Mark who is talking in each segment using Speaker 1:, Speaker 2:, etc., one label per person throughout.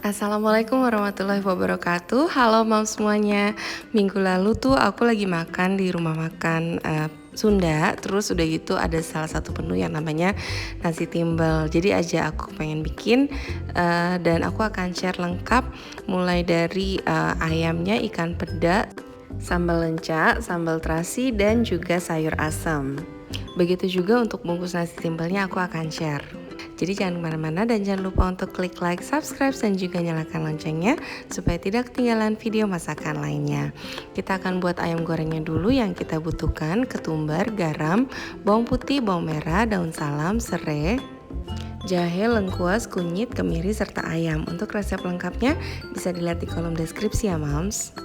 Speaker 1: Assalamualaikum warahmatullahi wabarakatuh. Halo mam semuanya. Minggu lalu tuh aku lagi makan di rumah makan Sunda. Terus udah gitu ada salah satu menu yang namanya nasi timbel. Jadi aja aku pengen bikin dan aku akan share lengkap mulai dari ayamnya, ikan peda, sambal lenca, sambal terasi, dan juga sayur asam. Begitu juga untuk bungkus nasi timbelnya aku akan share. Jadi jangan kemana-mana dan jangan lupa untuk klik like, subscribe, dan juga nyalakan loncengnya supaya tidak ketinggalan video masakan lainnya. Kita akan buat ayam gorengnya dulu. Yang kita butuhkan ketumbar, garam, bawang putih, bawang merah, daun salam, serai, jahe, lengkuas, kunyit, kemiri, serta ayam. Untuk resep lengkapnya bisa dilihat di kolom deskripsi ya mams.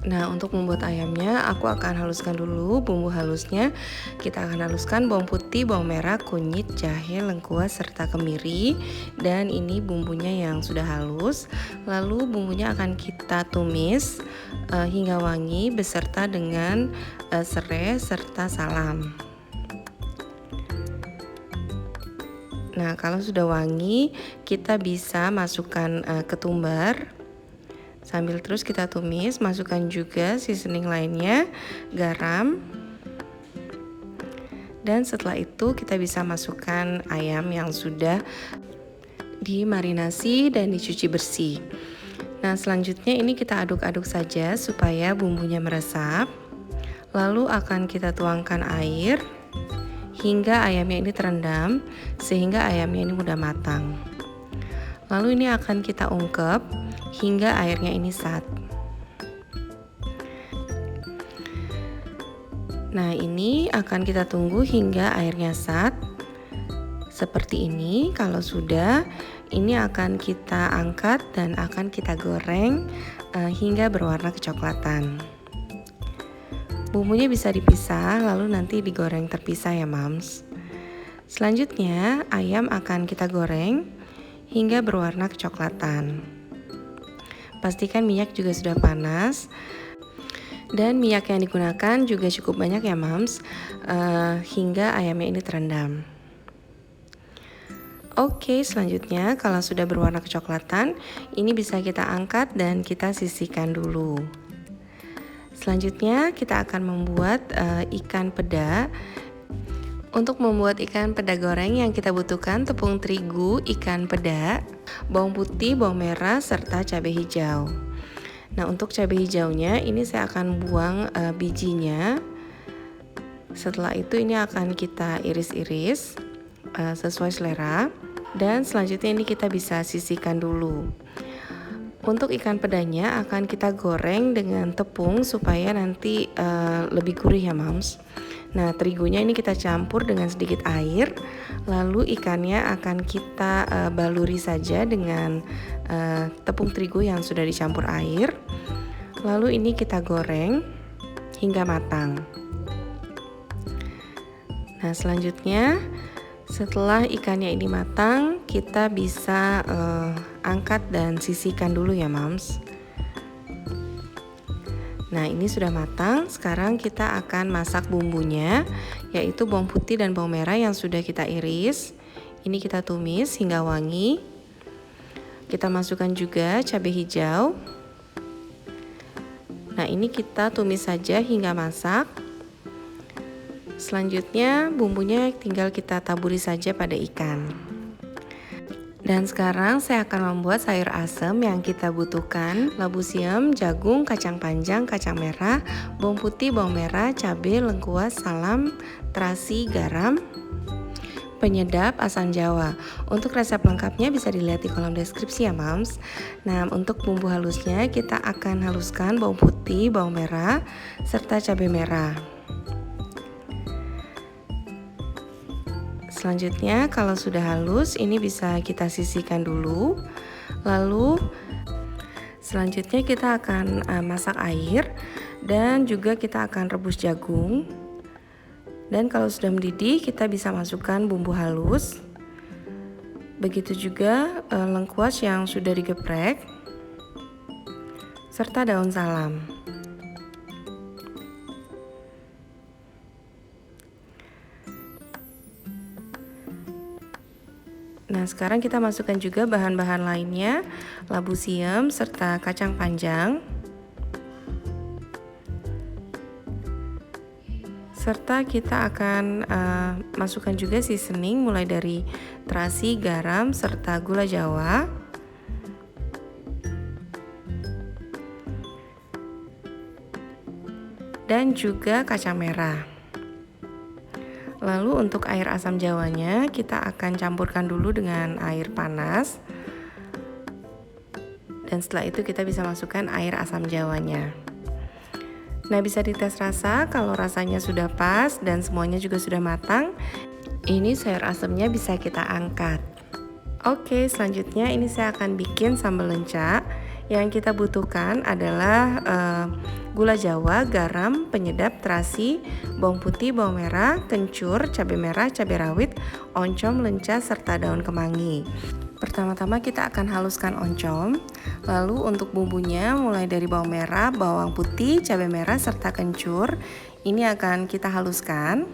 Speaker 1: Nah, untuk membuat ayamnya, aku akan haluskan dulu bumbu halusnya. Kita akan haluskan bawang putih, bawang merah, kunyit, jahe, lengkuas, serta kemiri. Dan ini bumbunya yang sudah halus. Lalu bumbunya akan kita tumis hingga wangi beserta dengan serai serta salam. Nah, kalau sudah wangi, kita bisa masukkan ketumbar. Sambil terus kita tumis, masukkan juga seasoning lainnya, garam. Dan setelah itu kita bisa masukkan ayam yang sudah dimarinasi dan dicuci bersih. Nah, selanjutnya ini kita aduk-aduk saja supaya bumbunya meresap. Lalu akan kita tuangkan air hingga ayamnya ini terendam, sehingga ayamnya ini mudah matang. Lalu ini akan kita ungkep hingga airnya ini sat. Nah, ini akan kita tunggu hingga airnya sat. Seperti ini. Kalau sudah, ini akan kita angkat dan akan kita goreng hingga berwarna kecoklatan. Bumbunya bisa dipisah lalu nanti digoreng terpisah ya mams. Selanjutnya ayam akan kita goreng hingga berwarna kecoklatan. Pastikan minyak juga sudah panas dan minyak yang digunakan juga cukup banyak ya mams, hingga ayamnya ini terendam. Oke, selanjutnya kalau sudah berwarna kecoklatan, ini bisa kita angkat dan kita sisihkan dulu. Selanjutnya kita akan membuat ikan peda. Untuk membuat ikan peda goreng yang kita butuhkan tepung terigu, ikan peda, bawang putih, bawang merah, serta cabai hijau. Nah, untuk cabai hijaunya ini saya akan buang bijinya. Setelah itu ini akan kita iris-iris sesuai selera. Dan selanjutnya ini kita bisa sisihkan dulu. Untuk ikan pedanya akan kita goreng dengan tepung supaya nanti lebih gurih ya mams. Nah, terigunya ini kita campur dengan sedikit air. Lalu ikannya akan kita baluri saja dengan tepung terigu yang sudah dicampur air. Lalu ini kita goreng hingga matang. Nah, selanjutnya setelah ikannya ini matang, kita bisa angkat dan sisihkan dulu ya mams. Nah, ini sudah matang. Sekarang kita akan masak bumbunya, yaitu bawang putih dan bawang merah yang sudah kita iris. Ini kita tumis hingga wangi. Kita masukkan juga cabai hijau. Nah, ini kita tumis saja hingga masak. Selanjutnya bumbunya tinggal kita taburi saja pada ikan. Dan sekarang saya akan membuat sayur asam yang kita butuhkan: labu siam, jagung, kacang panjang, kacang merah, bawang putih, bawang merah, cabai, lengkuas, salam, terasi, garam, penyedap, asam jawa. Untuk resep lengkapnya bisa dilihat di kolom deskripsi ya mams. Nah, untuk bumbu halusnya kita akan haluskan bawang putih, bawang merah, serta cabai merah. Selanjutnya kalau sudah halus ini bisa kita sisihkan dulu. Lalu selanjutnya kita akan masak air dan juga kita akan rebus jagung. Dan kalau sudah mendidih kita bisa masukkan bumbu halus. Begitu juga lengkuas yang sudah digeprek serta daun salam. Nah, sekarang kita masukkan juga bahan-bahan lainnya, labu siam serta kacang panjang. Serta kita akan masukkan juga seasoning mulai dari terasi, garam, serta gula jawa. Dan juga kacang merah. Lalu untuk air asam jawanya kita akan campurkan dulu dengan air panas. Dan setelah itu kita bisa masukkan air asam jawanya. Nah, bisa dites rasa, kalau rasanya sudah pas dan semuanya juga sudah matang, ini sayur asemnya bisa kita angkat. Oke, selanjutnya ini saya akan bikin sambal lenca. Yang kita butuhkan adalah gula jawa, garam, penyedap, terasi, bawang putih, bawang merah, kencur, cabai merah, cabai rawit, oncom, lenca, serta daun kemangi. Pertama-tama kita akan haluskan oncom. Lalu untuk bumbunya mulai dari bawang merah, bawang putih, cabai merah, serta kencur. Ini akan kita haluskan.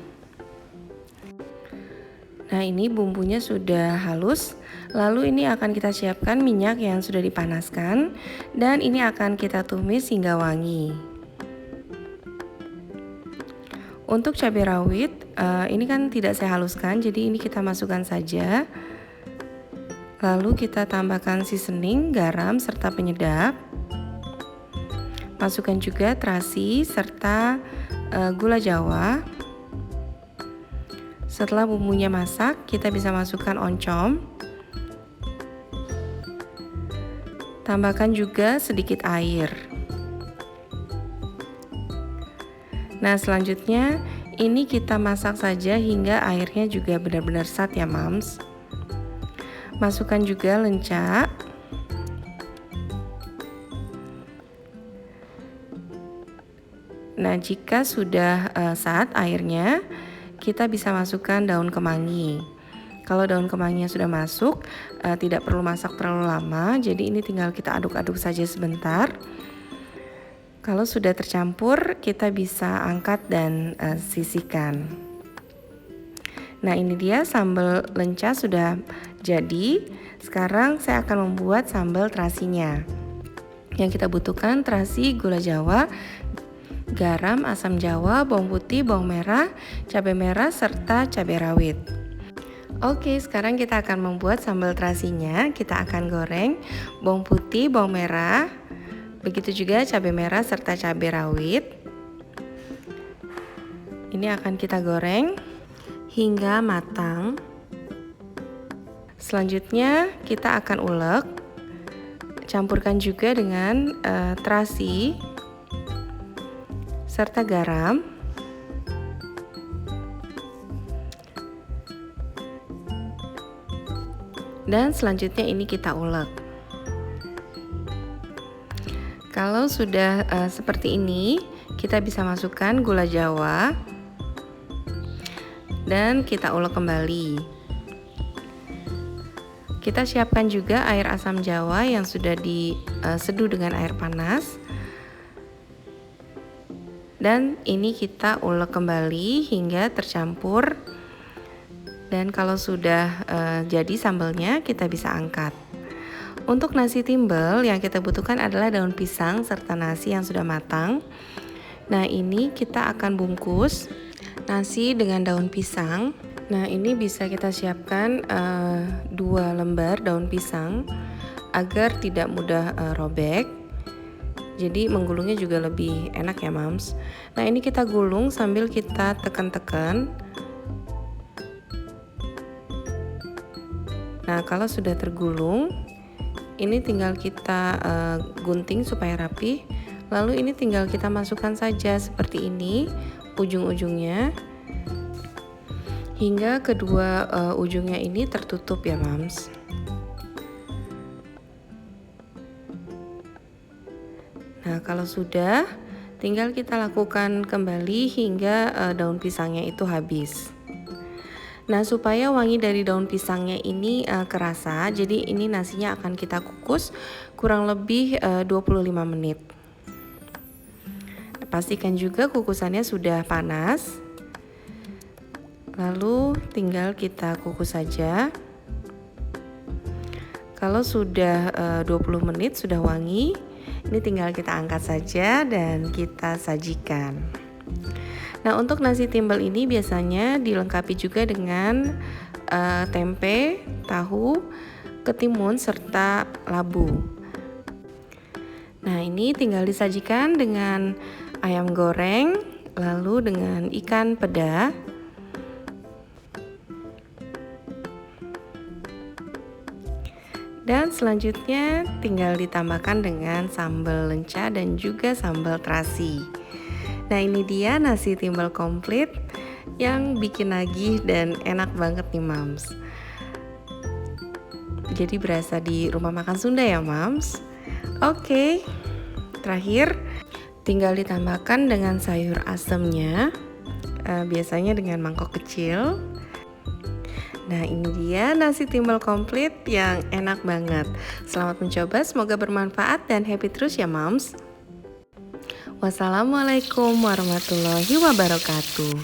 Speaker 1: Nah, ini bumbunya sudah halus. Lalu ini akan kita siapkan minyak yang sudah dipanaskan. Dan ini akan kita tumis hingga wangi. Untuk cabai rawit, ini kan tidak saya haluskan, jadi ini kita masukkan saja. Lalu kita tambahkan seasoning, garam, serta penyedap. Masukkan juga terasi serta gula jawa. Setelah bumbunya masak, kita bisa masukkan oncom. Tambahkan juga sedikit air. Nah, selanjutnya ini kita masak saja hingga airnya juga benar-benar sat ya, Mams. Masukkan juga lenca. Nah, jika sudah sat airnya, kita bisa masukkan daun kemangi. Kalau daun kemanginya sudah masuk, tidak perlu masak terlalu lama, jadi ini tinggal kita aduk-aduk saja sebentar. Kalau sudah tercampur, kita bisa angkat dan sisihkan. Nah, ini dia sambal lenca sudah jadi. Sekarang saya akan membuat sambal terasinya. Yang kita butuhkan terasi, gula jawa, garam, asam jawa, bawang putih, bawang merah, cabai merah, serta cabai rawit. Oke, sekarang kita akan membuat sambal terasinya. Kita akan goreng bawang putih, bawang merah, begitu juga cabai merah serta cabai rawit. Ini akan kita goreng hingga matang. Selanjutnya kita akan ulek. Campurkan juga dengan terasi serta garam. Dan selanjutnya ini kita ulek. Kalau sudah seperti ini, kita bisa masukkan gula jawa dan kita ulek kembali. Kita siapkan juga air asam jawa yang sudah diseduh dengan air panas. Dan ini kita ulek kembali hingga tercampur. Dan kalau sudah jadi sambalnya, kita bisa angkat. Untuk nasi timbel yang kita butuhkan adalah daun pisang serta nasi yang sudah matang. Nah, ini kita akan bungkus nasi dengan daun pisang. Nah, ini bisa kita siapkan 2 lembar daun pisang agar tidak mudah robek. Jadi menggulungnya juga lebih enak ya, Mams. Nah, ini kita gulung sambil kita tekan-tekan. Nah, kalau sudah tergulung, ini tinggal kita gunting supaya rapi. Lalu ini tinggal kita masukkan saja seperti ini ujung-ujungnya, hingga kedua ujungnya ini tertutup ya, Mams. Nah, kalau sudah, tinggal kita lakukan kembali hingga daun pisangnya itu habis. Nah, supaya wangi dari daun pisangnya ini kerasa, jadi ini nasinya akan kita kukus kurang lebih 25 menit. Pastikan juga kukusannya sudah panas. Lalu tinggal kita kukus saja. Kalau sudah 20 menit sudah wangi, ini tinggal kita angkat saja dan kita sajikan. Nah, untuk nasi timbel ini biasanya dilengkapi juga dengan tempe, tahu, ketimun, serta labu. Nah, ini tinggal disajikan dengan ayam goreng, lalu dengan ikan peda. Dan selanjutnya tinggal ditambahkan dengan sambal lenca dan juga sambal terasi. Nah, ini dia nasi timbel komplit yang bikin nagih dan enak banget nih Mams. Jadi berasa di rumah makan Sunda ya Mams. Oke, terakhir tinggal ditambahkan dengan sayur asemnya, biasanya dengan mangkok kecil. Nah, ini dia nasi timbel komplit yang enak banget. Selamat mencoba, semoga bermanfaat dan happy terus ya Moms. Wassalamualaikum warahmatullahi wabarakatuh.